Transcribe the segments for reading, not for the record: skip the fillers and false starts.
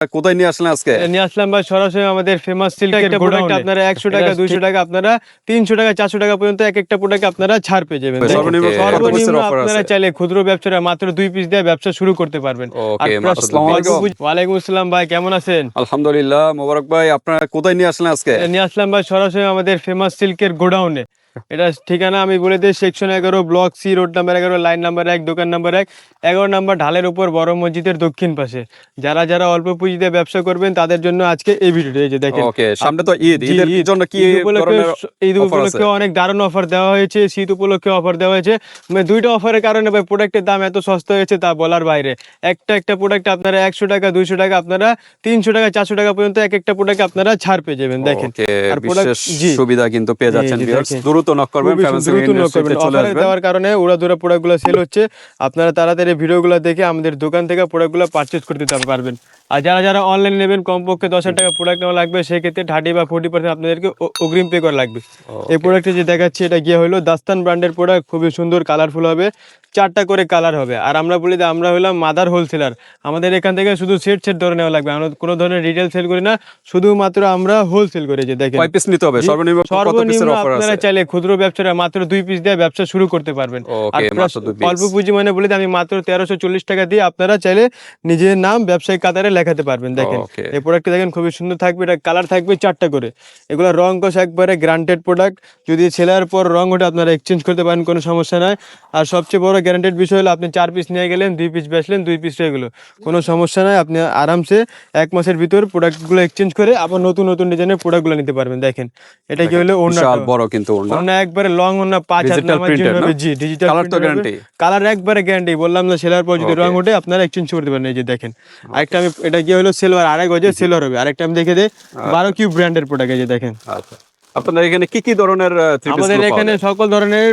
কোথায় নিয়ে আসলেন আজকে? নিয়ে আসলাম ভাই সরাসরি আমাদের ফেমাস সিল্কের প্রোডাক্ট। আপনারা 100 টাকা 200 টাকা আপনারা 300 টাকা 400 টাকা পর্যন্ত এক একটা প্রোডাক্ট আপনারা ছাড় পেয়ে যাবেন। সর্বনিম্ন আপনারা চাইলে ক্ষুদ্র ব্যবসাটা মাত্র 2 পিস দিয়ে ব্যবসা শুরু করতে পারবেন। ওয়ালাইকুম আসসালাম ভাই, কেমন আছেন? আলহামদুলিল্লাহ। মোবারক ভাই, আপনারা কোথায় নিয়ে আসলেন আজকে? নিয়ে আসলাম ভাই সরাসরি আমাদের ফেমাস সিল্কের গোডাউনে। এটা ঠিকানা আমি বলে দিই, section 11, block C, road number 11, line number 1, দোকান নাম্বার 1, 11 নাম্বার ঢালের উপর বড় মসজিদের দক্ষিণ পাশে। যারা যারা অল্প পুঁজিতে ব্যবসা করবেন তাদের জন্য আজকে এই ভিডিওটা। এই যে দেখেন, ওকে, সামনে তো ঈদ, ঈদের জন্য কি ধরনের ঈদ উপলক্ষে অনেক দারুণ অফার দেওয়া হয়েছে, শীত উপলক্ষে অফার দেওয়া হয়েছে। মানে দুইটা অফারের কারণে ভাই প্রোডাক্টের দাম এত সস্তা হয়েছে তা বলার বাইরে। একটা প্রোডাক্ট আপনারা 100 টাকা 200 টাকা আপনারা 300 টাকা 400 টাকা পর্যন্ত এক একটা প্রোডাক্ট আপনারা ছাড় পেয়ে যাবেন। দেখেন, আর বিশেষ সুবিধা কিন্তু পেয়ে যাচ্ছেন ভিউয়ার্স। দ্রুত নক করবেন, দেওয়ার কারণে উড়াধুরা প্রোডাক্টগুলো সেল হচ্ছে। আপনারা তাড়াতাড়ি ভিডিওগুলো দেখে আমাদের দোকান থেকে প্রোডাক্টগুলো পারচেজ করতে পারবেন। আর যারা যারা অনলাইন নেবেন কমপক্ষে 10,000 টাকা প্রোডাক্ট নেওয়া লাগবে, সেক্ষেত্রে 30 বা 40% আপনাদেরকে অগ্রিম পে করা লাগবে। এই প্রোডাক্টে যে দেখাচ্ছি এটা গিয়ে হলো দাস্তান ব্র্যান্ডের প্রোডাক্ট, খুবই সুন্দর, কালারফুল হবে, 4টা করে কালার হবে। আর আমরা বলি যে আমরা হলাম মাদার হোলসেলার, আমাদের এখান থেকে শুধু সেট ধরে নেওয়া লাগবে। আমরা কোনো ধরনের রিটেল সেল করি না, শুধুমাত্র আমরা হোলসেল করি। যে দেখেন, কয় পিস নিতে হবে সর্বনিম্ন? আপনারা চাইলে ক্ষুদ্র ব্যবসাটা মাত্র 2 পিস দিয়ে ব্যবসা শুরু করতে পারবেন। আর অল্প পুঁজি মানে বলে আমি মাত্র 1340 টাকা দিয়ে আপনারা চাইলে নিজের নাম ব্যবসায়িক কাতারে লেখাতে পারবেন। দেখেন এই প্রোডাক্টটা দেখেন, খুবই সুন্দর থাকবে। এটা কালার থাকবে 4টা করে। এগুলো রং কষ একবারে গ্যারান্টেড প্রোডাক্ট। যদি সেলার পর রং ওঠে আপনারা এক্সচেঞ্জ করতে পারেন, কোনো সমস্যা নাই। আর সবচেয়ে বড় গ্যারান্টেড বিষয় হলো আপনি 4 পিস নিয়ে গেলেন, 2 পিস বেচলেন, 2 পিস রয়ে গেলো, কোনো সমস্যা নাই। আপনি আরামসে 1 মাসের ভিতর প্রোডাক্টগুলো এক্সচেঞ্জ করে আবার নতুন নতুন ডিজাইনের প্রোডাক্টগুলো নিতে পারবেন। দেখেন এটা কি হলো বড়, কিন্তু ওড়না একবারে লং ওড়না 5 হাত নামার জন্য হবে। জি, ডিজিটাল কালার তো গ্যারান্টি, কালার একবারে গ্যারান্টি। বললাম না, সেলার পর যদি রং ওঠে আপনারা এক্সচেঞ্জ করতে পারেন। এই যে দেখেন, আরেকটা আমি এটা কি হলো সেলভার, আরেক গজে সেলভার হবে। আরেকটা আমি দেখে দেই 12 কিউ ব্র্যান্ডের প্রোডাক্ট। এই যে দেখেন, আচ্ছা আপনাদের এখানে কি কি ধরনের আমাদের এখানে সকল ধরনের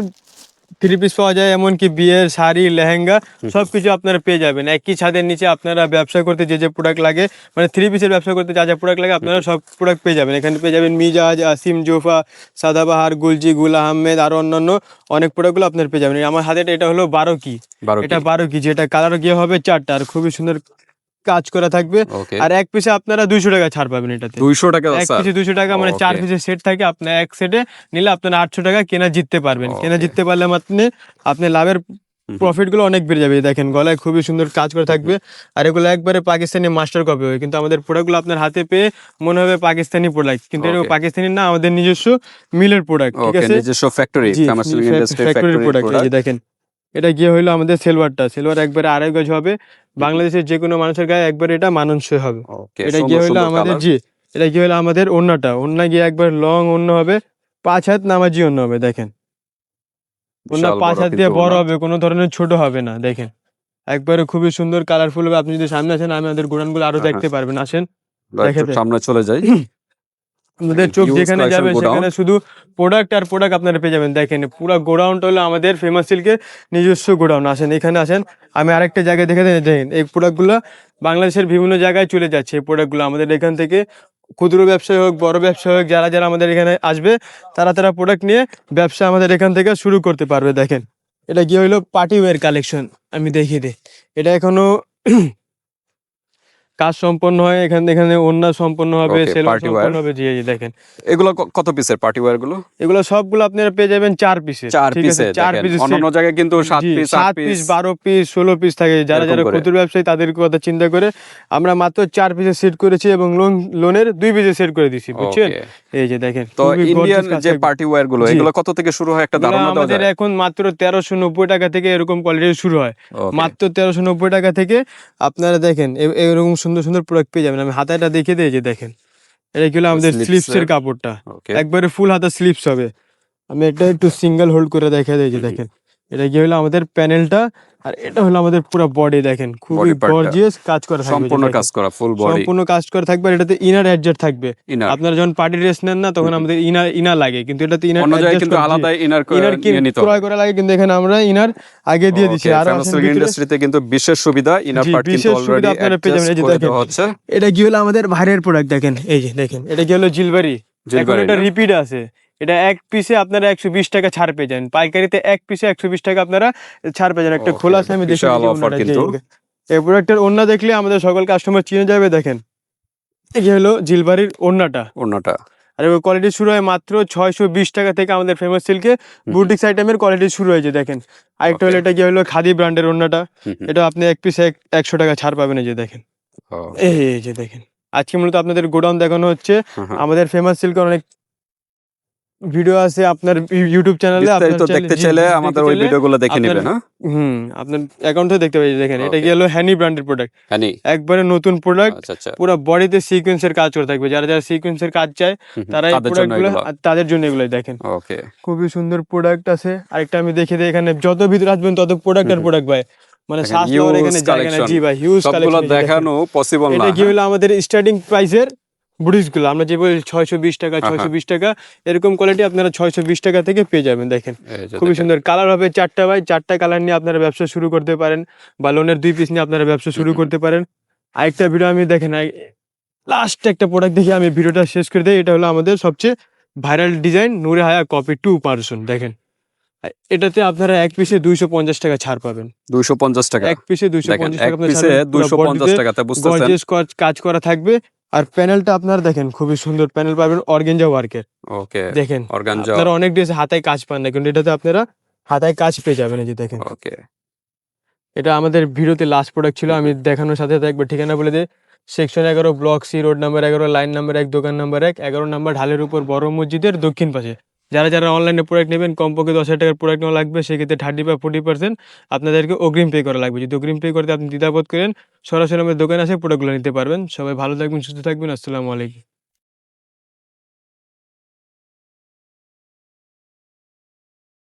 3 পিস পাওয়া যায়, এমনকি বিয়ের শাড়ি, লেহেঙ্গা সবকিছু আপনারা পেয়ে যাবেন। একই ছাদের নিচে আপনারা ব্যবসা করতে যে যে প্রোডাক্ট লাগে, মানে 3 পিসের ব্যবসা করতে যা যা প্রোডাক্ট লাগে আপনারা সব প্রোডাক্ট পেয়ে যাবেন। এখানে পেয়ে যাবেন মিজাজ, আসিম, জোফা, সাদাবাহার, গুলজি, গুল আহমেদ, আরো অন্যান্য অনেক প্রোডাক্টগুলো আপনারা পেয়ে যাবেন। আমার হাতে এটা হলো 12 কি, এটা 12 কি, যেটা কালার গিয়ে হবে 4টা, আর খুবই সুন্দর কাজ করা থাকবে। আর এক পিসে আপনারা 200 টাকা ছাড় পাবেন। এটাতে 200 টাকা, এক পিসে 200 টাকা, মানে 4 পিসের সেট থাকে। আপনার এক সেটে নিলে আপনারা 800 টাকা কেনা জিততে পারবেন। কেনা জিততে পারলে আপনি লাভের প্রফিট গুলো অনেক বেড়ে যাবে। দেখেন গলায় খুবই সুন্দর কাজ করে থাকবে। আর এগুলো একবারে পাকিস্তানি মাস্টার কপি হয়, কিন্তু আমাদের প্রোডাক্ট গুলো আপনার হাতে পেয়ে মনে হবে পাকিস্তানি প্রোডাক্ট, কিন্তু এটা পাকিস্তানি না, আমাদের নিজস্ব মিলের প্রোডাক্ট। ঠিক আছে, নিজস্ব ফ্যাক্টরি প্রোডাক্ট। এই যে দেখেন, এটা গিয়ে হইলো আমাদের সেলভার একবারে 2.5 গজ হবে। বাংলাদেশের যে কোনো মানুষের গায়ে একবার এটা মানানসই হবে। এটা গিয়ে হইলো আমাদের এটা গিয়ে হলো আমাদের ওড়না গিয়ে একবার লং ওড়না হবে, 5 হাত নামাজি ওড়না হবে। দেখেন ওড়না 5 হাত দিয়ে বড় হবে, কোনো ধরনের ছোট হবে না। দেখেন একবারে খুবই সুন্দর, কালারফুল হবে। আপনি যদি সামনে আসেন আমাদের গোডাউনগুলো আরো দেখতে পারবেন। আসেন, সামনে চলে যাই। আমাদের চোখ যেখানে যাবে সেখানে শুধু প্রোডাক্ট আর প্রোডাক্ট আপনারা পেয়ে যাবেন। দেখেন পুরো গোডাউনটা হলো আমাদের ফেমাস সিল্কের নিজস্ব গোডাউন। আসেন, এখানে আসেন, আমি আরেকটা জায়গায় দেখে দেখেন এই প্রোডাক্টগুলো বাংলাদেশের বিভিন্ন জায়গায় চলে যাচ্ছে। এই প্রোডাক্টগুলো আমাদের এখান থেকে ক্ষুদ্র ব্যবসায়ী হোক, বড় ব্যবসায়ী হোক, যারা যারা আমাদের এখানে আসবে তারা প্রোডাক্ট নিয়ে ব্যবসা আমাদের এখান থেকে শুরু করতে পারবে। দেখেন এটা কি হইলো পার্টি ওয়্যার কালেকশন, আমি দেখিয়ে দিই। এটা এখনো কাজ সম্পন্ন হয়, এখানে ওন্না সম্পন্ন হবে, সেলর সম্পন্ন হবে। জি দেখেন, এগুলো কত পিসের পার্টি ওয়্যার গুলো? এগুলো সবগুলো আপনারা পেয়ে যাবেন 4 পিসে। 4 পিসে, 4 পিস। অন্যান্য জায়গায় কিন্তু 7 পিস, 8 পিস, 12 পিস, 16 পিস থাকে। যারা যারা ক্ষুদ্র ব্যবসায়ী তাদের কথা চিন্তা করে আমরা মাত্র 4 পিসে সেট করেছি এবং লোনের 2 পিসে সেট করে দিয়েছি, বুঝছেন? এই যে দেখেন, তো ইন্ডিয়ান যে পার্টি ওয়্যার গুলো এগুলো কত থেকে শুরু হয় একটা ধারণা দাও? আমাদের এখন মাত্র 1390 টাকা থেকে এরকম কোয়ালিটি শুরু হয়। মাত্র 1390 টাকা থেকে আপনারা দেখেন এরকম সুন্দর সুন্দর প্রোডাক্ট পেয়ে যাবেন। আমি হাতাটা দেখে দিই। যে দেখেন, এটা কি হলো আমাদের স্লিপসের কাপড়টা, একবারে ফুল হাতা স্লিপস হবে। আমি এটা একটু সিঙ্গেল হোল্ড করে দেখে দিই। যে দেখেন, এটা কি হলো আমাদের প্যানেলটা, আর এটা হলো আমাদের পুরো বডি। দেখেন খুবই গর্জিয়াস কাজ করা থাকবে, সম্পূর্ণ কাজ করা, ফুল বডি সম্পূর্ণ কাজ করা থাকবে। আর এটাতে ইনার অ্যাডজাস্ট থাকবে। আপনারা যখন পার্টি ড্রেস নেন না, তখন আমাদের ইনার লাগে, কিন্তু এটাতে ইনার কিন্তু আলাদা ইনার ক্রয় করা লাগে, কিন্তু এখানে আমরা ইনার আগে দিয়ে দিছি। আর ইন্ডাস্ট্রিতে কিন্তু বিশেষ সুবিধা, ইনার পার্ট কিন্তু অলরেডি আপনারা পেয়ে যাবেন। এই যে দেখেন, এটা কি হলো আমাদের ভাইরের প্রোডাক্ট। দেখেন এই যে দেখেন, এটা কি হলো জিলবারি। এখন এটা রিপিট আছে। এটা এক পিসে আপনারা 120 টাকা ছাড় পেয়ে যান। পাইকারিতে এক পিসে 120 টাকা আপনারা ছাড় পেয়ে যান। একটা খোলা আছে, আমি দেখি। এই প্রোডাক্টের ওন্না দেখলে আমাদের সকল কাস্টমার চিনে যাবে। দেখেন এই হলো জিলবাড়ির ওড়নাটা। ওড়নাটা আর এবার কোয়ালিটি শুরু হয় মাত্র 620 টাকা থেকে। আমাদের ফেমাস সিল্কে বুটিক্স আইটেমের কোয়ালিটি শুরু হয়েছে দেখেন। আরেকটা হলো এটা কি হলো খাদি ব্র্যান্ডের ওড়নাটা। এটা আপনি এক পিস 100 টাকা ছাড় পাবেন। এই যে দেখেন, এই যে দেখেন। আজকে মূলত আপনাদের গোডাউন দেখানো হচ্ছে। আমাদের ফেমাস সিল্কের অনেক ভিডিও আছে আপনার ইউটিউব চ্যানেলে, বিস্তারিত দেখতে চাইলে আমাদের ওই ভিডিওগুলো দেখে নেবেন। হ্যাঁ, আপনার অ্যাকাউন্টে দেখতে পাবেন। দেখেন এটা কি হলো হ্যানি ব্র্যান্ডের প্রোডাক্ট, হ্যানি একবারে নতুন প্রোডাক্ট। পুরো বডিতে সিকোয়েন্সের কাজ করে থাকবে। যারা যারা সিকোয়েন্সের কাজ চায় তারা এই প্রোডাক্টগুলো, তাদের জন্য এগুলো দেখেন। ওকে, খুবই সুন্দর প্রোডাক্ট আছে। আরেকটা আমি দেখে দিই, এখানে যত ভিতরে আসবেন তত প্রোডাক্ট আর প্রোডাক্ট ভাই, মানে শ্বাস নেওয়ার এখানে জায়গা না। জি ভাই, হিউজ কালেকশন দেখানো পসিবল না। এটা কি হলো আমাদের স্টার্টিং প্রাইসের বুটিক্সগুলো। আমরা যে বলি 620 টাকা 620 টাকা, এরকম কোয়ালিটি আপনারা 620 টাকা থেকে পেয়ে যাবেন। দেখেন খুবই সুন্দর কালার হবে 4টা ভাই। 4টা কালার নিয়ে আপনারা ব্যবসা শুরু করতে পারেন, বা লোনের 2 পিস নিয়ে আপনারা ব্যবসা শুরু করতে পারেন। আরেকটা ভিডিও আমি দেখেন লাস্ট একটা প্রোডাক্ট দেখে আমি ভিডিওটা শেষ করে দিই। এটা হলো আমাদের সবচেয়ে ভাইরাল ডিজাইন নূরে হায়া কপি 2%। দেখেন এটাতে আপনারা এক পিসে 250 টাকা ছাড় পাবেন। 250 টাকা এক পিসে 250 টাকা আপনারা পিসে 250 টাকাতে বুঝতেছেন। গর্জিয়াস কাজ করা থাকবে। আর প্যানেলটা আপনারা দেখেন খুবই সুন্দর প্যানেল পাবেন অর্গানজা ওয়ার্কের। ওকে, দেখেন অর্গানজা। আপনারা অনেক ড্রেসে হাতায় কাজ পান না, কিন্তু এটাতে আপনারা হাতায় কাজ পেয়ে যাবেন। এই যে দেখেন, ওকে, এটা আমাদের ভিডিওতে লাস্ট প্রোডাক্ট ছিল। আমি দেখানোর সাথে সাথে একবার ঠিকানা বলে দিই। Section 11 block C road number 11 line number 1 দোকান নাম্বার 1 11 নাম্বার ঢালের উপর বড় মসজিদের দক্ষিণ পাশে। যারা যারা অনলাইনে প্রোডাক্ট নেবেন কমপক্ষে 10,000 টাকার প্রোডাক্ট নেওয়া লাগবে। সেক্ষেত্রে 30 বা 40% আপনাদেরকে অগ্রিম পে করা লাগবে। যদি অগ্রিম পে করতে আপনি দ্বিধাবোধ করেন, সরাসরি আমাদের দোকানে আসে প্রোডাক্টগুলো নিতে পারবেন। সবাই ভালো থাকবেন, সুস্থ থাকবেন। আসসালামু আলাইকুম।